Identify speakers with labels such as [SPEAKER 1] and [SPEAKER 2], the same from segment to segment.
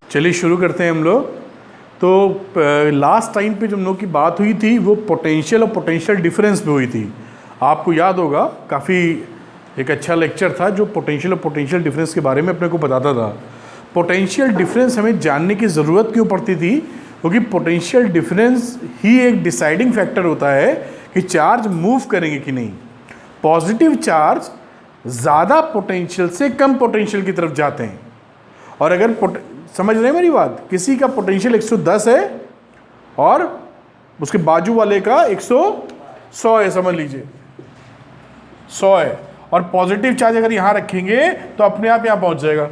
[SPEAKER 1] चलिए शुरू करते हैं हम लोग। तो लास्ट टाइम पे जो हम लोग की बात हुई थी वो पोटेंशियल और पोटेंशियल डिफरेंस पे हुई थी। आपको याद होगा काफ़ी एक अच्छा लेक्चर था जो पोटेंशियल और पोटेंशियल डिफरेंस के बारे में अपने को बताता था। पोटेंशियल डिफरेंस हमें जानने की ज़रूरत क्यों पड़ती थी? क्योंकि पोटेंशियल डिफरेंस ही एक डिसाइडिंग फैक्टर होता है कि चार्ज मूव करेंगे कि नहीं। पॉजिटिव चार्ज ज़्यादा पोटेंशियल से कम पोटेंशियल की तरफ जाते हैं, और अगर समझ रहे हैं मेरी बात, किसी का पोटेंशियल 110 है और उसके बाजू वाले का 100 है, समझ लीजिए 100 है, और पॉजिटिव चार्ज अगर यहाँ रखेंगे तो अपने आप यहाँ पहुँच जाएगा,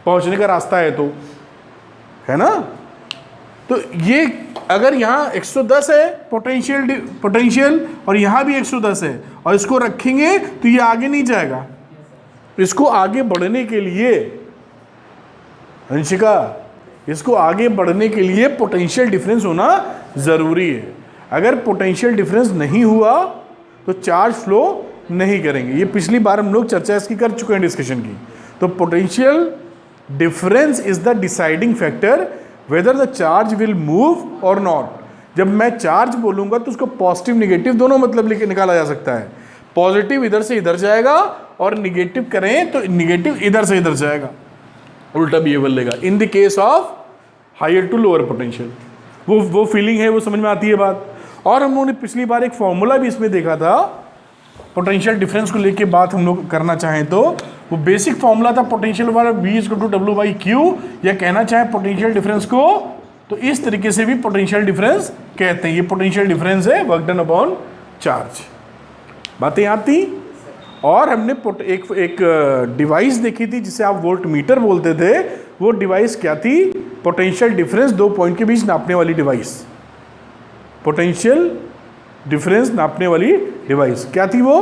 [SPEAKER 1] पहुँचने का रास्ता है तो, है ना। तो ये अगर यहाँ 110 है पोटेंशियल और यहाँ भी 110 है और इसको रखेंगे तो ये आगे नहीं जाएगा। इसको आगे बढ़ने के लिए अंशिका, इसको आगे बढ़ने के लिए पोटेंशियल डिफरेंस होना ज़रूरी है। अगर पोटेंशियल डिफरेंस नहीं हुआ तो चार्ज फ्लो नहीं करेंगे। ये पिछली बार हम लोग चर्चा इसकी कर चुके हैं, डिस्कशन की। तो potential difference is the deciding factor whether the charge will move और नॉट। जब मैं चार्ज बोलूँगा तो उसको पॉजिटिव निगेटिव दोनों मतलब लेके निकाला जा सकता है। पॉजिटिव इधर से इधर जाएगा और निगेटिव करें तो निगेटिव इधर से इधर जाएगा, उल्टा बिहेवियर लेगा। In the case of higher to lower potential, वो फीलिंग है, वो समझ में आती है बात। और हम लोगों ने पिछली बार एक फॉर्मूला भी इसमें देखा था पोटेंशियल डिफरेंस को लेके बात हम लोग करना चाहें तो वो बेसिक फॉर्मूला था पोटेंशियल वाला V=W/Q, या कहना चाहें पोटेंशियल डिफरेंस को तो इस तरीके से भी पोटेंशियल डिफरेंस कहते हैं। ये पोटेंशियल डिफरेंस है वर्क डन अपॉन चार्ज। बातें याद थी। और हमने एक डिवाइस देखी थी जिसे आप वोल्ट मीटर बोलते थे। वो डिवाइस क्या थी? पोटेंशियल डिफरेंस दो पॉइंट के बीच नापने वाली डिवाइस। पोटेंशियल डिफरेंस नापने वाली डिवाइस क्या थी वो?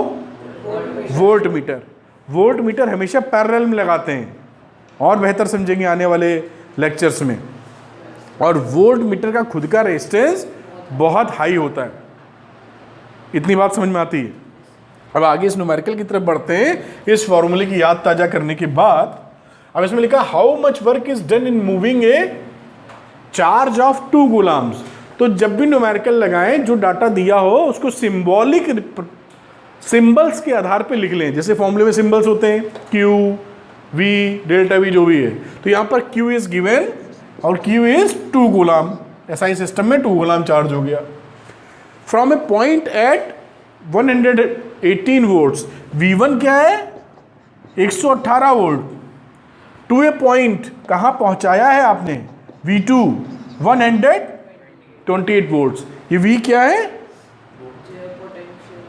[SPEAKER 1] Volt meter. वोल्ट मीटर हमेशा पैरेलल में लगाते हैं और बेहतर समझेंगे आने वाले लेक्चर्स में। और वोल्ट मीटर का खुद का रेजिस्टेंस बहुत हाई होता है। इतनी बात समझ में आती है। अब आगे इस न्यूमेरिकल की तरफ बढ़ते हैं। इस फॉर्मूले की याद ताजा करने के बाद अब इसमें लिखा how much work is done in moving A charge of 2 गुलाम्स। तो जब भी न्यूमेरिकल लगाएं, जो डाटा दिया हो उसको सिंबॉलिक सिंबल्स के आधार पे लिख लें। जैसे फॉर्मूले में सिंबल्स होते हैं Q, V, डेल्टा V जो भी है। तो यहाँ पर Q इज गिवन और Q is 2 coulomb. SI system में 2 गुलाम चार्ज हो गया। From a point at 118 volts, V1 क्या है? 118 वोल्ट। टू ए पॉइंट कहाँ पहुँचाया है आपने? V2 128 volts. ये V क्या है?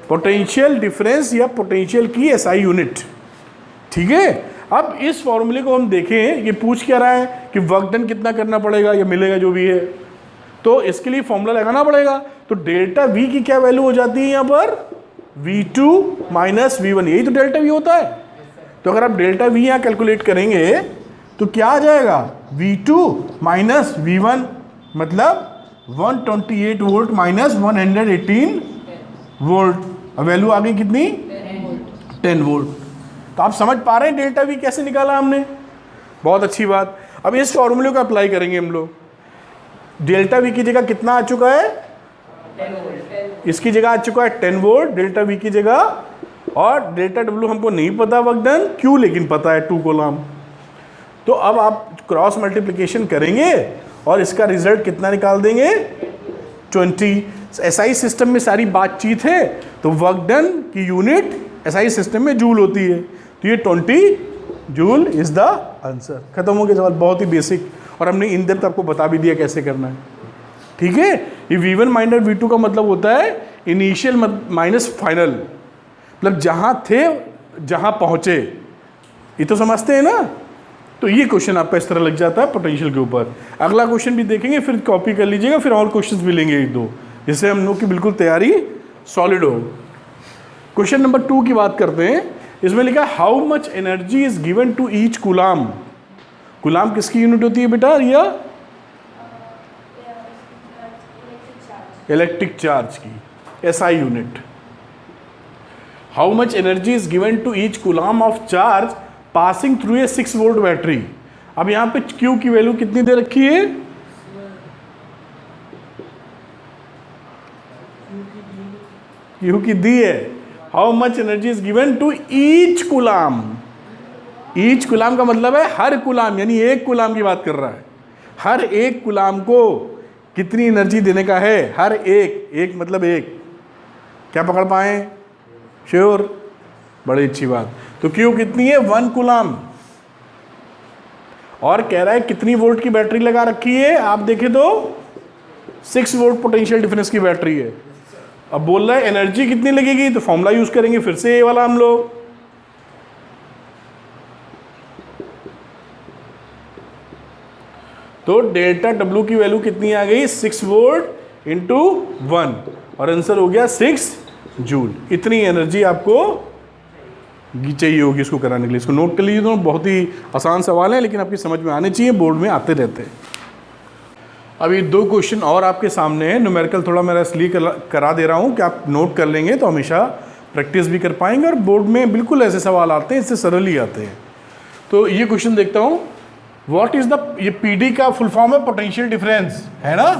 [SPEAKER 1] पोटेंशियल डिफरेंस या पोटेंशियल की SI यूनिट। ठीक है। अब इस फॉर्मूले को हम देखें, ये पूछ क्या रहा है कि वर्क डन कितना करना पड़ेगा या मिलेगा जो भी है। तो इसके लिए फॉर्मूला लगाना पड़ेगा। तो डेल्टा V की क्या वैल्यू हो जाती है यहाँ पर? V2 माइनस V1, यही तो डेल्टा V होता है। तो अगर आप डेल्टा V यहाँ कैलकुलेट करेंगे तो क्या आ जाएगा? V2 माइनस V1 मतलब 128 वोल्ट माइनस 118 वोल्ट। अब वैल्यू आ गई कितनी? 10 वोल्ट। तो आप समझ पा रहे हैं डेल्टा V कैसे निकाला हमने? बहुत अच्छी बात। अब इस फॉर्मूले को अप्लाई करेंगे हम लोग। डेल्टा V की जगह कितना आ चुका है?
[SPEAKER 2] 10 वोल्ट।
[SPEAKER 1] इसकी जगह आ चुका है 10 वोल्ट डेल्टा V की जगह। और डेल्टा W हमको नहीं पता वर्क डन, Q लेकिन पता है 2 गुलाम। तो अब आप क्रॉस मल्टीप्लिकेशन करेंगे और इसका रिजल्ट कितना निकाल देंगे? 20। SI सिस्टम में सारी बातचीत है तो वर्क डन की यूनिट SI सिस्टम में जूल होती है। तो ये 20 जूल इज द आंसर। खत्म हो गया सवाल। बहुत ही बेसिक, और हमने इन डेप्थ आपको बता भी दिया कैसे करना है। ठीक है। ये V1 माइनस V2 का मतलब होता है इनिशियल माइनस फाइनल, मतलब जहाँ थे जहाँ पहुँचे। ये तो समझते हैं ना। तो ये क्वेश्चन आपका इस तरह लग जाता है पोटेंशियल के ऊपर। अगला क्वेश्चन भी देखेंगे, फिर कॉपी कर लीजिएगा, फिर और क्वेश्चंस मिलेंगे 1-2, जिससे हम लोग की बिल्कुल तैयारी सॉलिड हो। क्वेश्चन नंबर 2 की बात करते हैं। इसमें लिखा how much energy is given to each coulomb. Coulomb किसकी यूनिट होती है बेटा? रिया? इलेक्ट्रिक चार्ज की SI unit. How much energy is given to each coulomb of charge passing through a 6 volt battery. अब यहाँ पे Q की वैल्यू कितनी दे रखी है? Q की दी है। How much energy is given to each coulomb. Each coulomb का मतलब है हर कूलाम, यानी एक कूलाम की बात कर रहा है। हर एक कूलाम को कितनी एनर्जी देने का है? हर एक मतलब एक। क्या पकड़ पाए? श्योर? बड़ी अच्छी बात। तो Q कितनी है? 1 कूलाम। और कह रहा है कितनी वोल्ट की बैटरी लगा रखी है? आप देखें तो 6 वोल्ट पोटेंशियल डिफरेंस की बैटरी है। अब बोल रहा है एनर्जी कितनी लगेगी, तो फॉर्मूला यूज करेंगे फिर से ये वाला हम लोग। तो डेल्टा डब्ल्यू की वैल्यू कितनी आ गई? 6 वोल्ट इंटू 1, और आंसर हो गया 6 जूल। इतनी एनर्जी आपको चाहिए होगी इसको कराने के लिए। इसको नोट कर लीजिए। तो बहुत ही आसान सवाल है, लेकिन आपकी समझ में आने चाहिए, बोर्ड में आते रहते हैं। अभी 2 क्वेश्चन और आपके सामने है। न्यूमेरिकल थोड़ा मेरा इसलिए करा दे रहा हूँ कि आप नोट कर लेंगे तो हमेशा प्रैक्टिस भी कर पाएंगे, और बोर्ड में बिल्कुल ऐसे सवाल आते हैं, इससे सरल ही आते हैं। तो ये क्वेश्चन देखता हूँ। व्हाट इज द, ये PD का फुल फॉर्म है पोटेंशियल डिफरेंस, है ना?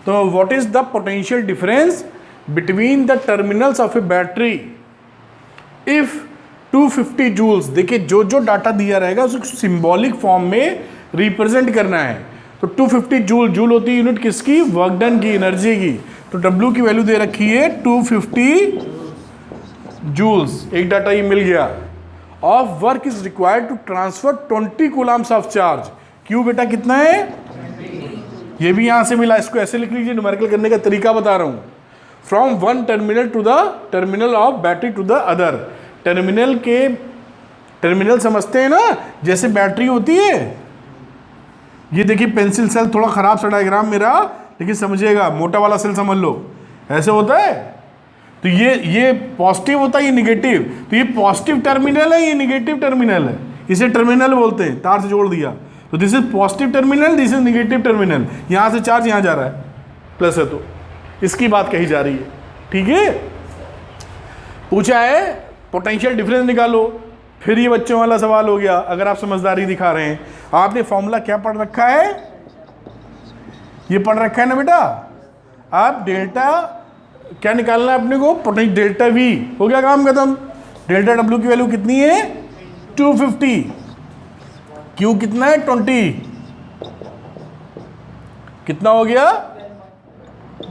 [SPEAKER 1] तो what is the potential difference between the terminals of a battery if 250 joules. देखिए जो जो डाटा दिया रहेगा उसको सिंबॉलिक फॉर्म में रिप्रेजेंट करना है। तो 250 जूल, जूल होती है यूनिट किसकी? वर्क डन की, एनर्जी की। तो W की वैल्यू दे रखी है 250 जूल्स। एक डाटा ये मिल गया। Of work is required to transfer 20 coulombs of charge. Q बेटा कितना है? ये भी यहां से मिला। इसको ऐसे लिख लीजिए, न्यूमेरिकल करने का तरीका बता रहा हूं। From one terminal to the terminal of battery to the other. Terminal समझते हैं ना, जैसे बैटरी होती है। ये देखिए पेंसिल सेल, थोड़ा खराब सा डायग्राम मेरा, लेकिन समझिएगा। मोटा वाला सेल समझ लो, ऐसे होता है। तो ये पॉजिटिव होता है, ये निगेटिव। तो ये पॉजिटिव टर्मिनल है, ये निगेटिव टर्मिनल है। इसे टर्मिनल बोलते हैं, तार से जोड़ दिया। तो this is positive terminal, this is negative terminal. यहां से चार्ज यहां जा रहा है, प्लस है, तो इसकी बात कही जा रही है। ठीक है, पूछा है पोटेंशियल डिफरेंस निकालो। फिर ये बच्चों वाला सवाल हो गया। अगर आप समझदारी दिखा रहे हैं, आपने फॉर्मूला क्या पढ़ रखा है? ये पढ़ रखा है ना बेटा। आप डेल्टा क्या निकालना है अपने को? Potential delta V। हो गया काम खत्म। डेल्टा W की वैल्यू कितनी है? 250। Q कितना है? 20। कितना हो गया?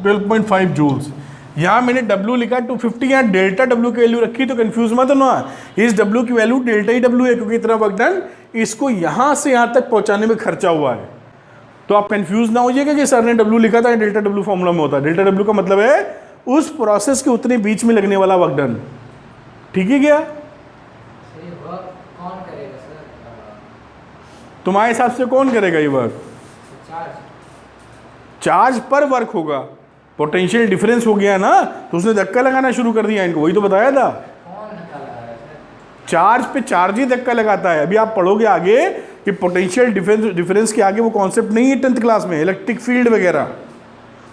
[SPEAKER 1] 12.5 जूल्स। यहां मैंने W लिखा 250, यहाँ डेल्टा W की वैल्यू रखी, तो कंफ्यूज मत होना। इस W की वैल्यू डेल्टा ही W है, क्योंकि इतना वर्क डन इसको यहां से यहां तक पहुंचाने में खर्चा हुआ है। तो आप कंफ्यूज ना होइएगा कि सर ने W लिखा था, डेल्टा W फॉर्मूला में होता है। डेल्टा W का मतलब है उस प्रोसेस के उतने बीच में लगने वाला वर्क डन। ठीक है क्या?
[SPEAKER 2] कौन करेगा सर?
[SPEAKER 1] तुम्हारे हिसाब से कौन करेगा ये वर्क? चार्ज पर वर्क होगा। पोटेंशियल डिफरेंस हो गया ना, तो उसने धक्का लगाना शुरू कर दिया इनको। वही तो बताया था,
[SPEAKER 2] कौन धक्का लगा रहा है सर?
[SPEAKER 1] चार्ज पे चार्ज ही धक्का लगाता है। अभी आप पढ़ोगे आगे कि पोटेंशियल डिफरेंस के आगे वो कॉन्सेप्ट नहीं है 10th क्लास में, इलेक्ट्रिक फील्ड वगैरह।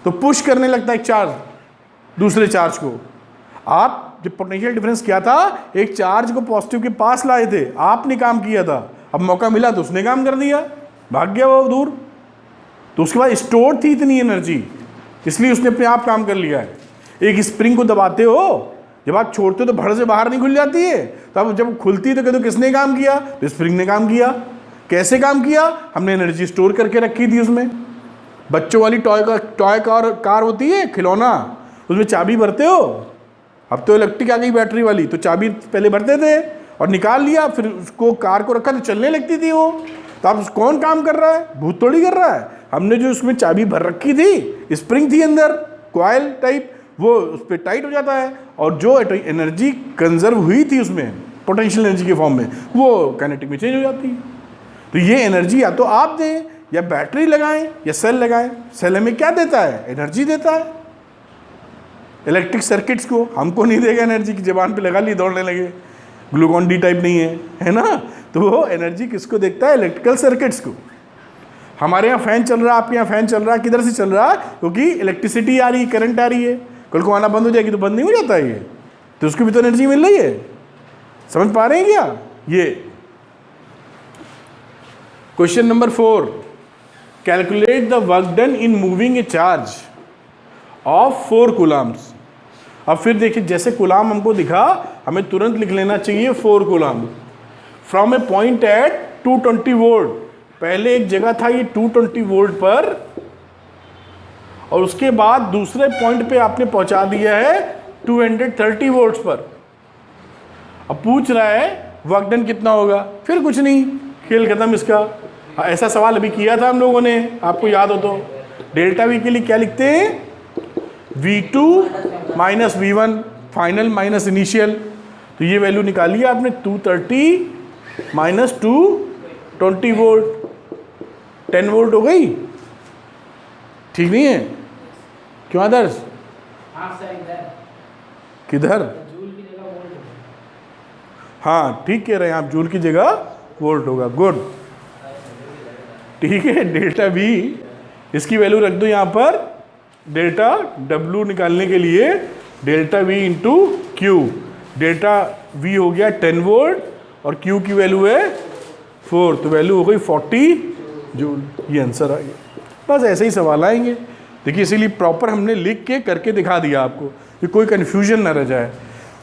[SPEAKER 1] तो पुश करने लगता है चार्ज दूसरे चार्ज को। आप जब पोटेंशियल डिफरेंस किया था, एक चार्ज को पॉजिटिव के पास लाए थे, आपने काम किया था। अब मौका मिला तो उसने काम कर दिया, भाग गया वो दूर। तो उसके बाद स्टोर थी इतनी एनर्जी, इसलिए उसने अपने आप काम कर लिया है। एक स्प्रिंग को दबाते हो, जब आप छोड़ते हो तो भड़ से बाहर नहीं खुल जाती है, तो अब जब खुलती है तो कहते हो किसने काम किया? तो स्प्रिंग ने काम किया। कैसे काम किया? हमने एनर्जी स्टोर करके रखी थी उसमें। बच्चों वाली टॉय कार होती है, खिलौना, उसमें चाबी भरते हो। अब तो इलेक्ट्रिक आ गई बैटरी वाली, तो चाबी पहले भरते थे और निकाल लिया, फिर उसको कार को रखा तो चलने लगती थी वो। तो अब कौन काम कर रहा है? भूत थोड़ी कर रहा है। हमने जो उसमें चाबी भर रखी थी, स्प्रिंग थी अंदर, कॉइल टाइप, वो उस पर टाइट हो जाता है, और जो एनर्जी कंजर्व हुई थी उसमें पोटेंशियल एनर्जी के फॉर्म में, वो काइनेटिक में चेंज हो जाती है। तो ये एनर्जी या तो आप दें, या बैटरी लगाएं, या सेल लगाएं। सेल में क्या देता है? एनर्जी देता है। इलेक्ट्रिक सर्किट्स को हमको नहीं देगा एनर्जी, की जबान पे लगा ली दौड़ने लगे, ग्लूकॉन डी टाइप नहीं है ना। तो वो एनर्जी किसको देखता है? इलेक्ट्रिकल सर्किट्स को। हमारे यहाँ फैन चल रहा है, आपके यहाँ फैन चल रहा है, किधर से चल रहा है? क्योंकि इलेक्ट्रिसिटी आ रही है, करंट आ रही है। कल को आना बंद हो जाएगी तो बंद नहीं हो जाता है ये, तो उसको भी तो एनर्जी मिल रही है। समझ पा रहे हैं क्या? ये question number 4, calculate the work done in moving A charge of 4 Coulomb's. अब फिर देखिए, जैसे कूलाम हमको दिखा, हमें तुरंत लिख लेना चाहिए 4 coulomb from a point at 220 volt. पहले एक जगह था ये 220 वोल्ट पर, और उसके बाद दूसरे पॉइंट पे आपने पहुंचा दिया है 230 वोल्ट्स पर। अब पूछ रहा है वर्क डन कितना होगा। फिर कुछ नहीं, खेल खत्म इसका। ऐसा सवाल अभी किया था हम लोगों ने, आपको याद हो तो। डेल्टा वी के लिए क्या लिखते हैं? V2 minus V1 final minus initial. तो ये वैल्यू निकाली है आपने, 230 माइनस 220 वोल्ट, 10 वोल्ट हो गई। ठीक नहीं है? क्यों आदर्श?
[SPEAKER 2] हाँ सर, इधर
[SPEAKER 1] किधर?
[SPEAKER 2] जूल की जगह वोल्ट होगा।
[SPEAKER 1] हाँ ठीक कह रहे हैं आप, जूल की जगह वोल्ट होगा। गुड, ठीक है। डेल्टा V इसकी वैल्यू रख दो यहाँ पर। डेल्टा W निकालने के लिए delta V into Q. Delta V हो गया 10 वोल्ट और Q की वैल्यू है 4, तो वैल्यू हो गई 40 जूल। ये आंसर आ गया। बस ऐसे ही सवाल आएंगे। देखिए, इसीलिए प्रॉपर हमने लिख के करके दिखा दिया आपको कि कोई कन्फ्यूजन ना रह जाए।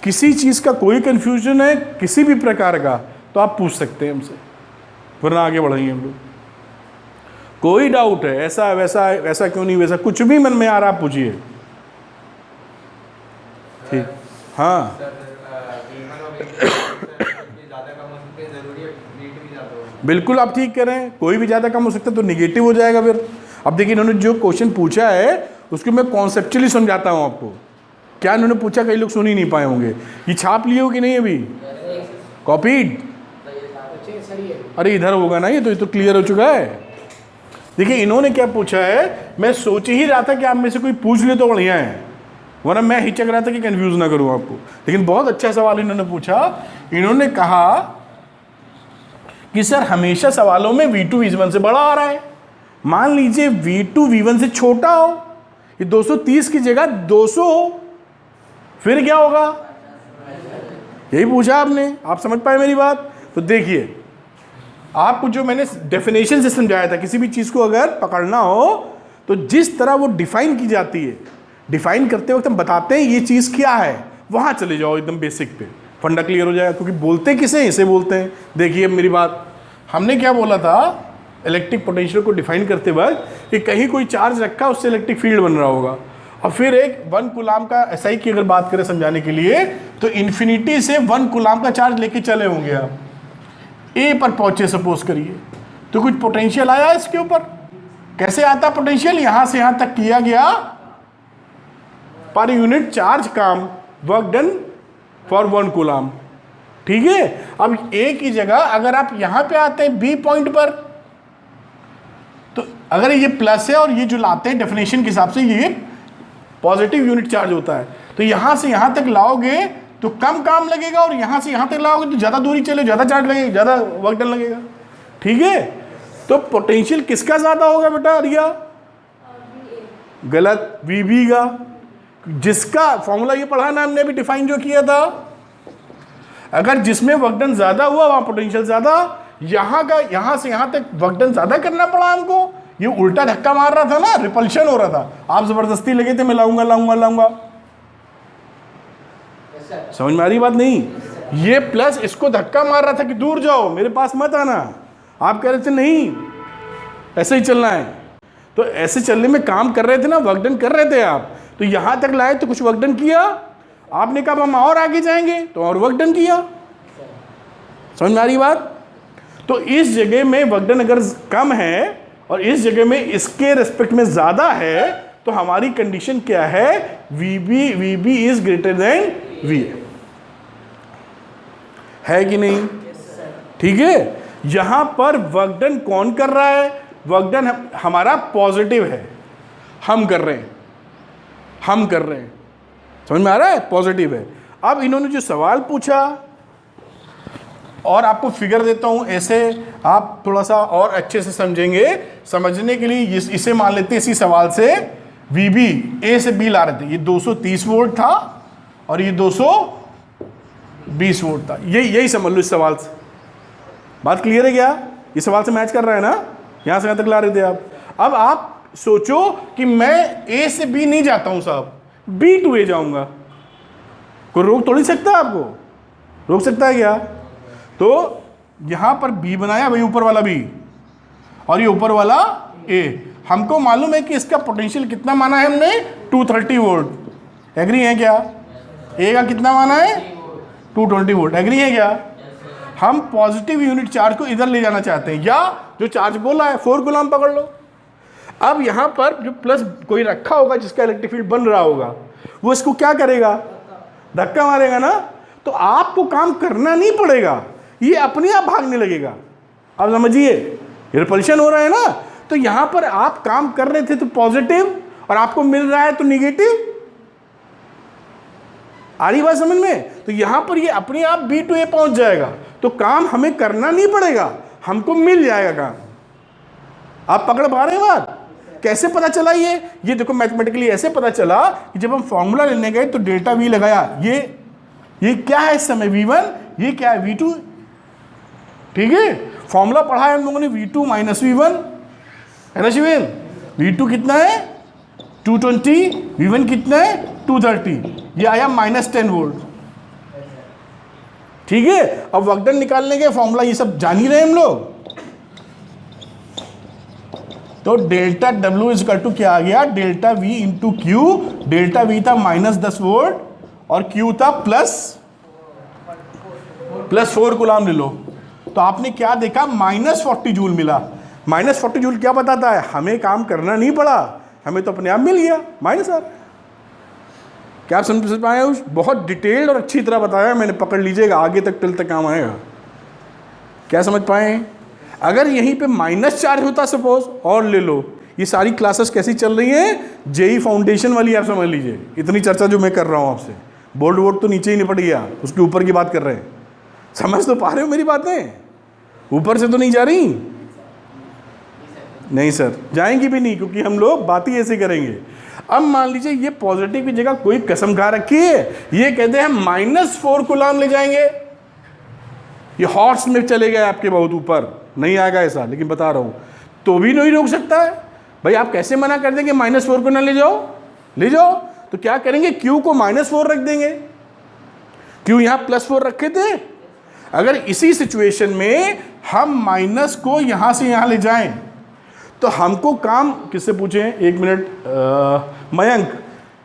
[SPEAKER 1] किसी चीज़ का कोई कन्फ्यूजन है किसी भी प्रकार का, तो आप पूछ सकते हैं हमसे, वरना आगे बढ़ेंगे हम लोग। कोई डाउट है ऐसा वैसा, ऐसा क्यों नहीं वैसा, कुछ भी मन में आ रहा आप पूछिए। ठीक, हाँ बिल्कुल आप ठीक कह रहे हैं। कोई भी ज़्यादा कम हो सकता है तो निगेटिव हो जाएगा फिर। अब देखिए, इन्होंने जो क्वेश्चन पूछा है उसको मैं कॉन्सेप्चुअली समझाता हूँ आपको। क्या इन्होंने पूछा, कई लोग सुन ही नहीं पाए होंगे। ये छाप लिए हो कि नहीं अभी? कॉपीड? अरे इधर होगा ना, ये तो क्लियर हो चुका है। देखिए, इन्होंने क्या पूछा है, मैं सोच ही रहा था कि आप में से कोई पूछ ले तो बढ़िया है, वरना मैं हिचक रहा था कि कंफ्यूज ना करूं आपको। लेकिन बहुत अच्छा सवाल इन्होंने पूछा। इन्होंने कहा कि सर हमेशा सवालों में V2 V1 से बड़ा आ रहा है। मान लीजिए V2 V1 से छोटा हो, ये 230 की जगह 200 हो, फिर क्या होगा? यही पूछा आपने। आप समझ पाए मेरी बात? तो देखिए, आपको जो मैंने डेफिनेशन से समझाया था, किसी भी चीज़ को अगर पकड़ना हो तो जिस तरह वो डिफाइन की जाती है, डिफाइन करते वक्त हम बताते हैं ये चीज़ क्या है, वहाँ चले जाओ एकदम बेसिक पे, फंडा क्लियर हो जाएगा। क्योंकि बोलते किसे, इसे बोलते हैं। देखिए मेरी बात, हमने क्या बोला था इलेक्ट्रिक पोटेंशियल को डिफाइन करते वक्त कि कहीं कोई चार्ज रखा, उससे इलेक्ट्रिक फील्ड बन रहा होगा। और फिर एक 1 कूलाम का SI की अगर बात करें समझाने के लिए, तो इन्फिनिटी से 1 कूलाम का चार्ज लेके चले होंगे आप, A पर पहुंचे सपोज करिए, तो कुछ पोटेंशियल आया इसके ऊपर। कैसे आता पोटेंशियल? यहां से यहां तक किया गया पर यूनिट चार्ज काम, वर्क डन फॉर 1 कूलाम। ठीक है। अब A की जगह अगर आप यहां पे आते हैं B पॉइंट पर, तो अगर ये प्लस है और ये जो लाते हैं डेफिनेशन के हिसाब से ये पॉजिटिव यूनिट चार्ज होता है, तो यहां से यहां तक लाओगे तो कम काम लगेगा, और यहां से यहां तक लाओगे तो ज़्यादा दूरी चले, ज़्यादा चार्ज लगेगा, ज़्यादा वर्क डन लगेगा। ठीक है। तो पोटेंशियल किसका ज़्यादा होगा बेटा? रिया गलत, VB का, जिसका फॉर्मूला ये पढ़ा ना हमने अभी डिफाइन जो किया था। अगर जिसमें वर्क डन ज़्यादा हुआ वहाँ पोटेंशियल ज़्यादा, यहाँ से यहाँ तक वर्क डन ज़्यादा करना पड़ा हमको। ये उल्टा धक्का मार रहा था ना, रिपल्शन हो रहा था। आप ज़बरदस्ती लगे थे मैं लाऊंगा। समझ में आ रही बात? नहीं, ये प्लस इसको धक्का मार रहा था कि दूर जाओ, मेरे पास मत आना। आप कह रहे थे नहीं ऐसे ही चलना है, तो ऐसे चलने में काम कर रहे थे ना, वर्क डन कर रहे थे आप। तो यहां तक लाए तो कुछ वर्क डन किया, आपने कहा हम और आगे जाएंगे तो और वर्क डन किया। समझ में आ रही बात? तो इस जगह में वर्क डन अगर कम है और इस जगह में इसके रेस्पेक्ट में ज़्यादा है, तो हमारी कंडीशन क्या है? VB is greater than VA, है कि नहीं? ठीक है। यहां पर वर्क डन कौन कर रहा है? वर्क डन हमारा पॉजिटिव है, हम कर रहे हैं। समझ में आ रहा है? पॉजिटिव है। अब इन्होंने जो सवाल पूछा, और आपको फिगर देता हूं ऐसे आप थोड़ा सा और अच्छे से समझेंगे। समझने के लिए इसे मान लेते हैं, इसी सवाल से VB A से B ला रहे थे, ये 230 वोल्ट था और ये 220 वोल्ट था। यही समझ लो इस सवाल से। बात क्लियर है क्या? इस सवाल से मैच कर रहा है ना, यहाँ से यहाँ तक ला रहे थे आप। अब आप सोचो कि मैं ए से बी नहीं जाता हूँ साहब, बी टू ए जाऊँगा, कोई रोक थोड़ी सकता है आपको, रोक सकता है क्या? तो यहाँ पर बी बनाया भाई, ऊपर वाला बी और ये ऊपर वाला ए। हमको मालूम है कि इसका पोटेंशियल कितना माना है हमने, 230 वोल्ट। एग्री है क्या? ए का कितना माना है? 220 वोल्ट। एग्री है क्या? हम पॉजिटिव यूनिट चार्ज को इधर ले जाना चाहते हैं, या जो चार्ज बोला है 4 कूलम पकड़ लो। अब यहाँ पर जो प्लस कोई रखा होगा जिसका इलेक्ट्रिक फील्ड बन रहा होगा, वो इसको क्या करेगा? धक्का मारेगा ना। तो आपको काम करना नहीं पड़ेगा, ये अपने आप भागने लगेगा। अब समझिए, रिपल्शन हो रहा है ना, तो यहां पर आप काम कर रहे थे तो पॉजिटिव और आपको मिल रहा है तो निगेटिव। आ रही बात समझ में? तो यहां पर ये अपने आप बी टू ए पहुंच जाएगा, तो काम हमें करना नहीं पड़ेगा, हमको मिल जाएगा काम। आप पकड़ पा रहे हैं बात? कैसे पता चला ये देखो मैथमेटिकली ऐसे पता चला कि जब हम फॉर्मूला लेने गए तो डेल्टा वी लगाया, ये क्या है इस समय V1, ये क्या है V2। ठीक है, फॉर्मूला पढ़ा है हम लोगों ने, V2 माइनस V1 है ना शिवेन। V2 कितना है? 220, V1 कितना है? 230। ये आया -10 वोल्ट। ठीक है, अब वर्क डन निकालने के फॉर्मूला ये सब जान ही रहे हम लोग। तो डेल्टा W इजकल टू क्या आ गया? Delta V into Q. Delta V था -10 वोल्ट और Q था प्लस 4 कूलम ले लो। तो आपने क्या देखा? -40 जूल मिला। -40 जूल क्या बताता है? हमें काम करना नहीं पड़ा, हमें तो अपने आप मिल गया माइनस आर। क्या आप समझ पाए? बहुत डिटेल्ड और अच्छी तरह बताया मैंने, पकड़ लीजिएगा, आगे तक टिल तक काम आएगा। क्या समझ पाए? अगर यहीं पे माइनस चार्ज होता सपोज, और ले लो, ये सारी क्लासेस कैसी चल रही हैं? जेई फाउंडेशन वाली, आप समझ लीजिए। इतनी चर्चा जो मैं कर रहा हूँ आपसे, बोल्ड वोल्ड तो नीचे ही निपट गया, उसके ऊपर की बात कर रहे हैं। समझ तो पा रहे हो मेरी बातें? ऊपर से तो नहीं जा रही? नहीं सर, जाएंगी भी नहीं, क्योंकि हम लोग बात ही ऐसे करेंगे। अब मान लीजिए ये पॉजिटिव की जगह कोई कसम खा रखी है, ये कहते हैं -4 कूलम ले जाएंगे। ये हॉर्स में चले गए आपके बहुत ऊपर, नहीं आएगा ऐसा, लेकिन बता रहा हूं, तो भी नहीं रोक सकता है भाई। आप कैसे मना कर देंगे -4 को ना ले जाओ? ले जाओ। तो क्या करेंगे? Q को -4 रख देंगे। Q यहां +4 रखे थे। अगर इसी सिचुएशन में हम माइनस को यहां से यहां ले जाएं, तो हमको काम किससे पूछें? 1 मिनट, मयंक,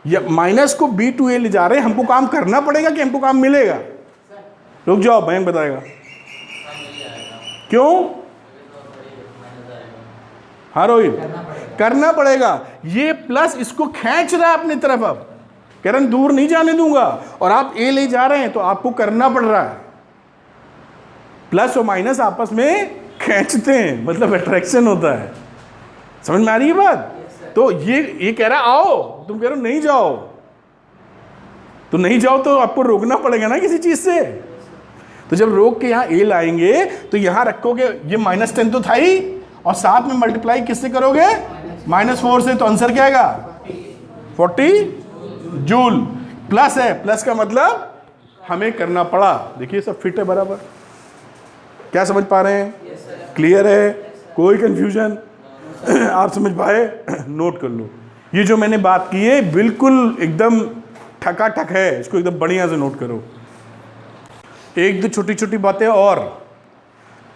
[SPEAKER 1] या माइनस को B टू A ले जा रहे हैं, हमको काम करना पड़ेगा कि हमको काम मिलेगा? रुक जाओ, मयंक बताएगा। क्यों? हाँ रोहित, करना पड़ेगा। ये प्लस इसको खींच रहा है अपनी तरफ, अब कह रहे हैं दूर नहीं जाने दूंगा, और आप A ले जा रहे हैं तो आपको करना पड़ रहा है। प्लस और माइनस आपस में खींचते हैं, मतलब अट्रैक्शन होता है। समझ में आ रही है बात? तो ये कह रहा आओ, तुम कह रहे हो नहीं जाओ, तो नहीं जाओ तो आपको रोकना पड़ेगा ना किसी चीज से। तो जब रोक के यहाँ A लाएंगे तो यहाँ रखोगे, ये -10 तो था ही, और साथ में मल्टीप्लाई किससे करोगे? -4 से। तो आंसर क्या आएगा? 40 जूल। प्लस है, प्लस का मतलब हमें करना पड़ा। देखिए सब फिट है बराबर। क्या समझ पा रहे हैं? क्लियर है? कोई कंफ्यूजन? आप समझ पाए? नोट कर लो, ये जो मैंने बात की है बिल्कुल एकदम ठकाठक है, इसको एकदम बढ़िया से नोट करो। एक दो छोटी छोटी बातें और,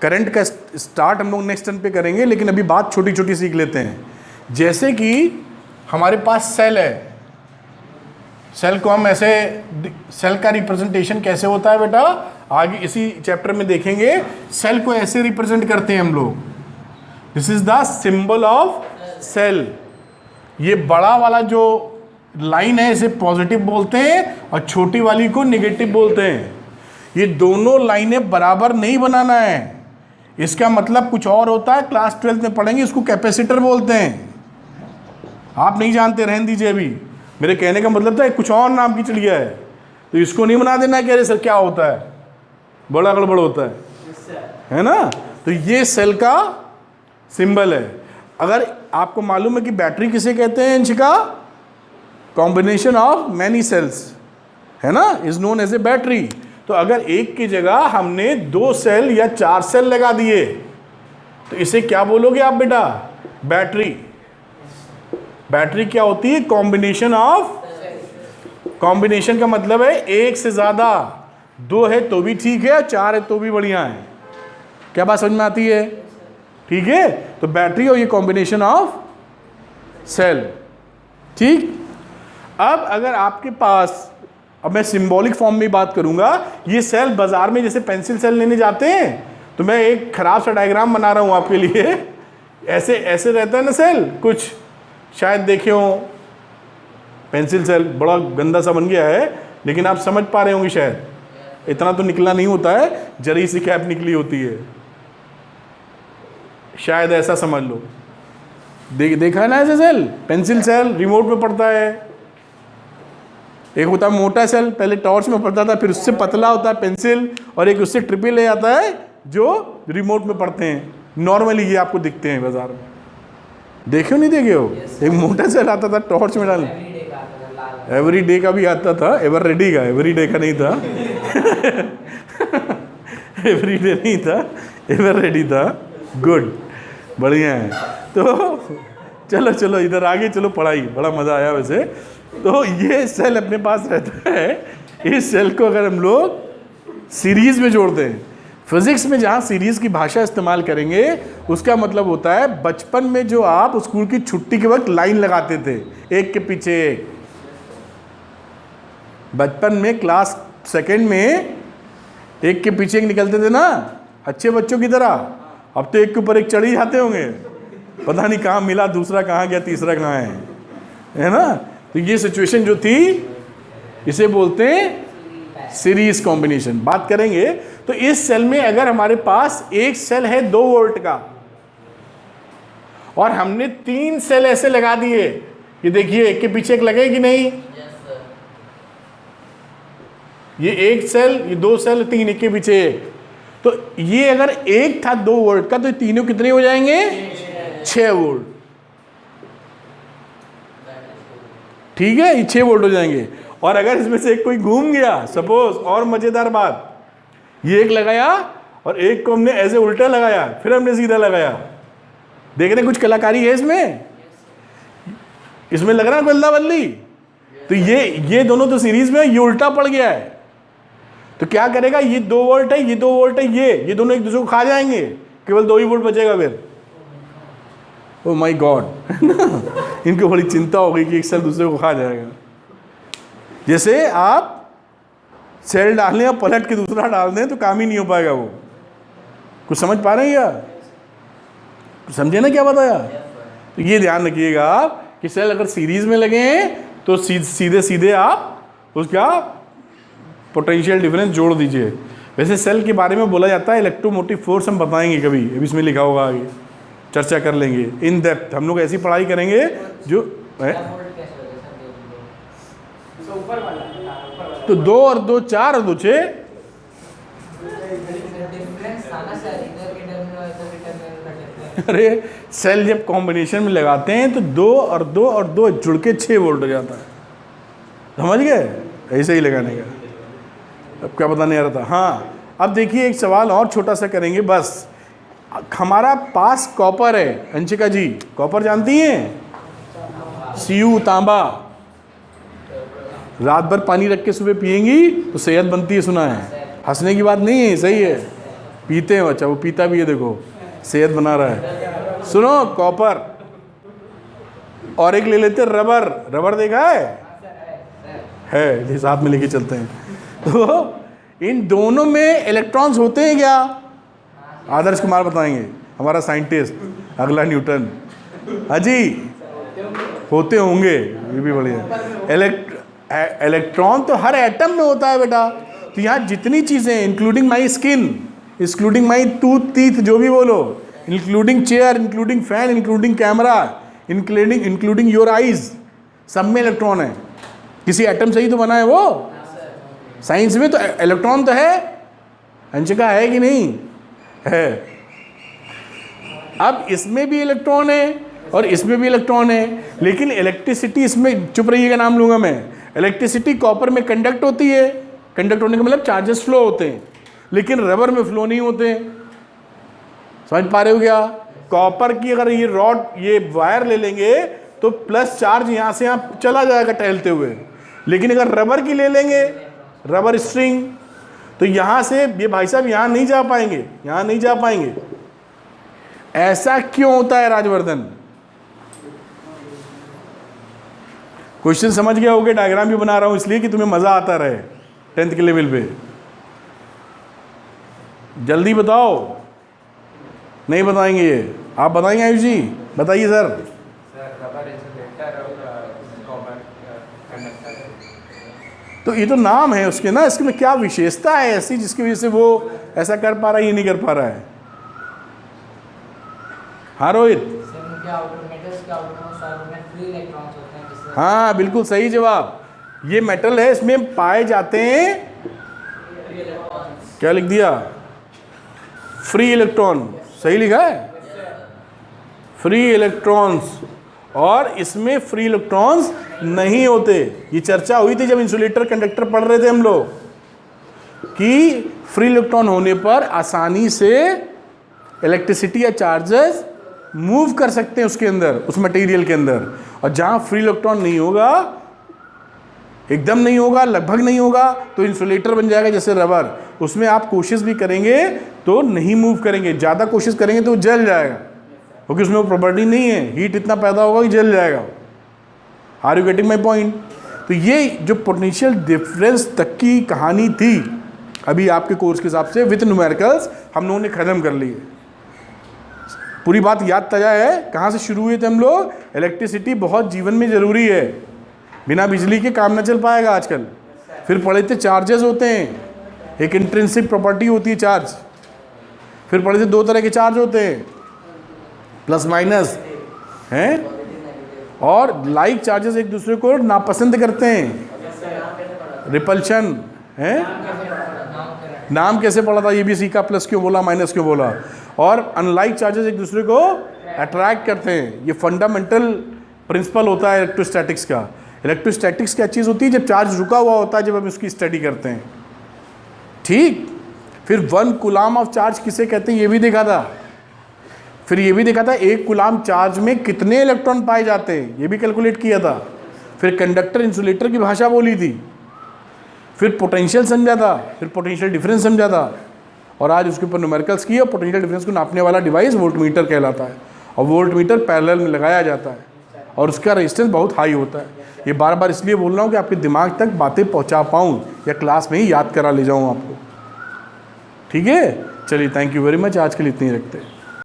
[SPEAKER 1] करंट का स्टार्ट हम लोग नेक्स्ट टर्न पे करेंगे, लेकिन अभी बात छोटी छोटी सीख लेते हैं। जैसे कि हमारे पास सेल है, सेल को हम ऐसे, सेल का रिप्रेजेंटेशन कैसे होता है बेटा, आगे इसी चैप्टर में देखेंगे। सेल को ऐसे रिप्रेजेंट करते हैं हम लोग, this is the symbol of cell. ये बड़ा वाला जो लाइन है इसे पॉजिटिव बोलते हैं, और छोटी वाली को नेगेटिव बोलते हैं। ये दोनों लाइनें बराबर नहीं बनाना है, इसका मतलब कुछ और होता है, क्लास 12th में पढ़ेंगे, इसको कैपेसिटर बोलते हैं। आप नहीं जानते, रहने दीजिए। अभी मेरे कहने का मतलब था कुछ और नाम की चिड़िया है, तो इसको नहीं बना देना कह रहे सर क्या होता है, बड़ा गड़बड़ होता है ना। तो ये सेल का सिंबल है। अगर आपको मालूम है कि बैटरी किसे कहते हैं Anshika? Combination of many cells, है ना, is known as a battery. तो अगर एक की जगह हमने 2 सेल या 4 सेल लगा दिए, तो इसे क्या बोलोगे आप बेटा? बैटरी। बैटरी क्या होती है? कॉम्बिनेशन ऑफ, कॉम्बिनेशन का मतलब है एक से ज्यादा, दो है तो भी ठीक है, चार है तो भी बढ़िया है। क्या बात समझ में आती है? ठीक है, तो बैटरी और ये कॉम्बिनेशन ऑफ सेल। ठीक, अब अगर आपके पास, अब मैं सिंबॉलिक फॉर्म में बात करूंगा, ये सेल बाजार में जैसे पेंसिल सेल लेने जाते हैं, तो मैं एक खराब सा डायग्राम बना रहा हूं आपके लिए। ऐसे ऐसे रहता है ना सेल, कुछ शायद देखे हो, पेंसिल सेल बड़ा गंदा सा बन गया है, लेकिन आप समझ पा रहे होंगे शायद, इतना तो निकला नहीं होता है, जरी सी कैप निकली होती है, शायद ऐसा समझ लो। देखा है ना ऐसे सेल? पेंसिल सेल रिमोट में पड़ता है। एक होता है मोटा सेल, पहले टॉर्च में पड़ता था, फिर उससे पतला होता है पेंसिल, और एक उससे ट्रिपल ए आता है जो रिमोट में पड़ते हैं। नॉर्मली ये आपको दिखते हैं बाजार में, देखे हो नहीं देखे हो? एक मोटा सेल आता था टॉर्च में डाल, एवरी डे का भी आता था, एवर रेडी का, एवरी डे का नहीं था एवरी डे नहीं था, एवर रेडी था। गुड, बढ़िया है। तो चलो चलो इधर आगे चलो, पढ़ाई बड़ा मज़ा आया वैसे। तो ये सेल अपने पास रहता है। इस सेल को अगर हम लोग सीरीज में जोड़ते हैं, फिजिक्स में जहाँ सीरीज की भाषा इस्तेमाल करेंगे, उसका मतलब होता है बचपन में जो आप स्कूल की छुट्टी के वक्त लाइन लगाते थे, एक के पीछे एक। बचपन में क्लास सेकंड में एक के पीछे एक निकलते थे ना, अच्छे बच्चों की तरह। अब तो एक के ऊपर एक चढ़ ही जाते होंगे, पता नहीं कहाँ मिला, दूसरा कहाँ गया, तीसरा कहाँ है ना? तो ये सिचुएशन जो थी, इसे बोलते हैं सीरीज कॉम्बिनेशन। बात करेंगे तो इस सेल में अगर हमारे पास एक सेल है 2 वोल्ट का, और हमने 3 सेल ऐसे लगा दिए, ये देखिए एक के पीछे एक लगे कि नहीं? ये एक सेल, ये 2 सेल, 3 एक के पीछे एक। तो ये अगर एक था 2 वोल्ट का, तो ये तीनों कितने हो जाएंगे? 6 वोल्ट। ठीक है, ये 6 वोल्ट हो जाएंगे। और अगर इसमें से एक कोई घूम गया, सपोज, और मजेदार बात, ये एक लगाया और एक को हमने ऐसे उल्टा लगाया, फिर हमने सीधा लगाया। देख रहे कुछ कलाकारी है इसमें? इसमें लग रहा है बल्ला बल्ली। तो ये दोनों तो सीरीज में, ये उल्टा पड़ गया है, तो क्या करेगा? ये 2 वोल्ट है, ये 2 वोल्ट है, ये दोनों एक दूसरे को खा जाएंगे, केवल 2 ही वोल्ट बचेगा फिर। ओ माय गॉड इनको बड़ी चिंता हो गई कि एक सेल दूसरे को खा जाएगा। जैसे आप सेल डालें और पलट के दूसरा डाल दें तो काम ही नहीं हो पाएगा वो। कुछ समझ पा रहे हैं क्या? समझे ना क्या बताया? तो ये ध्यान रखिएगा आप कि सेल अगर सीरीज में लगे हैं तो सीधे सीधे आप उसका पोटेंशियल डिफरेंस जोड़ दीजिए। वैसे सेल के बारे में बोला जाता है इलेक्ट्रोमोटिव फोर्स, हम बताएंगे कभी, अभी इसमें लिखा होगा, आगे चर्चा कर लेंगे इन डेप्थ। हम लोग ऐसी पढ़ाई करेंगे जो है। तो 2 और 2 4 और 2 6। अरे सेल जब कॉम्बिनेशन में लगाते हैं तो 2 और 2 और 2 जुड़ के 6 वोल्ट हो जाता है। समझ गए? ऐसे ही लगाने का। अब क्या पता नहीं आ रहा था। हाँ, अब देखिए एक सवाल और छोटा सा करेंगे बस। हमारा पास कॉपर है, अंशिका जी कॉपर जानती हैं? Cu, तांबा। रात भर पानी रख के सुबह पिएंगी तो सेहत बनती है, सुना है। हंसने की बात नहीं है, सही है, पीते हैं। अच्छा वो पीता भी है, देखो सेहत बना रहा है। सुनो, कॉपर और एक ले लेते रबर। रबर देखा है जिस हाथ में लेके चलते हैं। तो इन दोनों में इलेक्ट्रॉन्स होते हैं क्या? आदर्श कुमार बताएंगे, हमारा साइंटिस्ट, अगला न्यूटन। अजी होते होंगे, ये भी बढ़िया। इलेक्ट्रॉन तो हर एटम में होता है बेटा। तो यहाँ जितनी चीज़ें, including my skin, including my tooth teeth, जो भी बोलो, including chair, including fan, including camera, including your eyes, सब में इलेक्ट्रॉन है। किसी एटम से ही तो बना है वो। साइंस में तो इलेक्ट्रॉन तो है, अंशिका है कि नहीं है? अब इसमें भी इलेक्ट्रॉन है और इसमें भी इलेक्ट्रॉन है, लेकिन इलेक्ट्रिसिटी इसमें, चुप रहिएगा, नाम लूंगा मैं। इलेक्ट्रिसिटी कॉपर में कंडक्ट होती है, कंडक्ट होने का मतलब चार्जेस फ्लो होते हैं, लेकिन रबर में फ्लो नहीं होते हैं। समझ पा रहे हो क्या? कॉपर की अगर ये रॉड ये वायर ले लेंगे तो प्लस चार्ज यहाँ से यहाँ चला जाएगा टहलते हुए, लेकिन अगर रबर की ले लेंगे, रबर स्ट्रिंग, तो यहाँ से ये भाई साहब यहाँ नहीं जा पाएंगे, यहाँ नहीं जा पाएंगे। ऐसा क्यों होता है राजवर्धन? क्वेश्चन समझ गया होगे, डायग्राम भी बना रहा हूँ इसलिए कि तुम्हें मज़ा आता रहे 10th के लेवल पे। जल्दी बताओ, नहीं बताएंगे ये? आप बताएंगे आयुष जी? बताइए सर। तो ये तो नाम है उसके ना, इसके में क्या विशेषता है ऐसी जिसकी वजह से वो ऐसा कर पा रहा है, ये नहीं कर पा रहा है? हाँ रोहित। हाँ बिल्कुल सही जवाब। ये मेटल है, इसमें पाए जाते हैं, क्या लिख दिया? Free electron. सही लिखा है, फ्री इलेक्ट्रॉन्स। और इसमें फ्री इलेक्ट्रॉन्स नहीं होते। ये चर्चा हुई थी जब इंसुलेटर कंडक्टर पढ़ रहे थे हम लोग, कि फ्री इलेक्ट्रॉन होने पर आसानी से इलेक्ट्रिसिटी या चार्जेस मूव कर सकते हैं उसके अंदर, उस मटेरियल के अंदर। और जहाँ फ्री इलेक्ट्रॉन नहीं होगा, एकदम नहीं होगा, लगभग नहीं होगा, तो इंसुलेटर बन जाएगा जैसे रबर। उसमें आप कोशिश भी करेंगे तो नहीं मूव करेंगे, ज़्यादा कोशिश करेंगे तो जल जाएगा, क्योंकि उसमें वो प्रॉपर्टी नहीं है, हीट इतना पैदा होगा कि जल जाएगा। Are you getting my point? तो ये जो पोटेंशियल डिफरेंस तक की कहानी थी, अभी आपके कोर्स के हिसाब से विद न्यूमेरिकल्स हम लोगों ने ख़त्म कर ली है। पूरी बात याद ताजा है, कहाँ से शुरू हुए थे हम लोग? इलेक्ट्रिसिटी बहुत जीवन में ज़रूरी है, बिना बिजली के काम ना चल पाएगा आजकल। फिर पढ़े थे चार्जेस होते हैं, एक इंट्रिंसिक प्रॉपर्टी होती है चार्ज। फिर पढ़े थे 2 तरह के चार्ज होते हैं, प्लस माइनस हैं, और लाइक चार्जेस एक दूसरे को नापसंद करते हैं, रिपल्शन है। नाम कैसे पढ़ा था ये भी सीखा, प्लस क्यों बोला, माइनस क्यों बोला। और अनलाइक चार्जेस एक दूसरे को अट्रैक्ट करते हैं। ये फंडामेंटल प्रिंसिपल होता है इलेक्ट्रोस्टैटिक्स का। इलेक्ट्रोस्टैटिक्स क्या चीज़ होती है? जब चार्ज रुका हुआ होता है, जब हम उसकी स्टडी करते हैं, ठीक। फिर 1 कूलाम ऑफ चार्ज किसे कहते हैं ये भी देखा था। फिर ये भी देखा था 1 कूलाम चार्ज में कितने इलेक्ट्रॉन पाए जाते हैं, ये भी कैलकुलेट किया था। फिर कंडक्टर इंसुलेटर की भाषा बोली थी। फिर पोटेंशियल समझा था, फिर पोटेंशियल डिफरेंस समझा था, और आज उसके ऊपर न्यूमेरिकल्स किए। और पोटेंशियल डिफरेंस को नापने वाला डिवाइस वोल्टमीटर कहलाता है, और वोल्टमीटर पैरेलल में लगाया जाता है, और उसका रेजिस्टेंस बहुत हाई होता है। ये बार बार इसलिए बोल रहा हूँ कि आपके दिमाग तक बातें पहुँचा पाऊँ, या क्लास में ही याद करा ले जाऊँ आपको। ठीक है, चलिए, थैंक यू वेरी मच। आज के लिए इतनी ही रखते हैं।